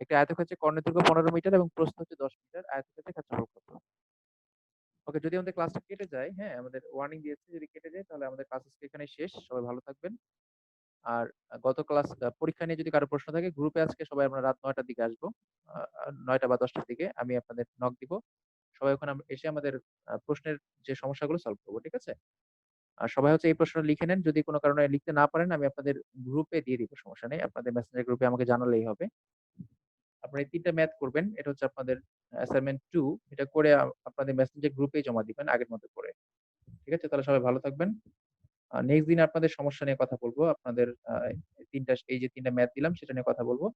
একটি আয়তক্ষেত্রের কর্ণের দৈর্ঘ্য 15 মিটার এবং প্রস্থ হচ্ছে 10 মিটার, আয়তক্ষেত্রের ক্ষেত্রফল কত? ওকে, যদি আমাদের ক্লাসটা কেটে যায়, হ্যাঁ, আমাদের ওয়ার্নিং দিয়েছে, যদি কেটে যায় তাহলে আমাদের ক্লাস আজকে এখানে শেষ। সবাই ভালো থাকবেন। আর গত ক্লাস পরীক্ষা নিয়ে যদি কারো প্রশ্ন থাকে গ্রুপে আজকে সবাই আমরা রাত 9টার দিকে আসবো। 9টা বা 10টার দিকে আমি আপনাদের নক দিব। সবাই ওখানে এসে আমাদের প্রশ্নের যে সমস্যাগুলো সলভ করবো। ঠিক আছে? আর সবাই হচ্ছে এই প্রশ্ন লিখে নেন। যদি কোনো কারণে লিখতে না পারেন আমি আপনাদের গ্রুপে দিয়ে দিব, সমস্যা নেই। আপনাদের মেসেঞ্জার গ্রুপে আমাকে জানালেই হবে। আপনারা এই 3টা ম্যাথ করবেন। এটা হচ্ছে আপনাদের অ্যাসাইনমেন্ট 2। এটা করে আপনাদের মেসেঞ্জার গ্রুপেই জমা দিবেন আগের মতো করে। ঠিক আছে? তাহলে সবাই ভালো থাকবেন। নেক্সট দিন আপনাদের সমস্যা নিয়ে কথা বলবো। আপনাদের এই যে 3টা ম্যাথ দিলাম সেটা নিয়ে কথা বলবো।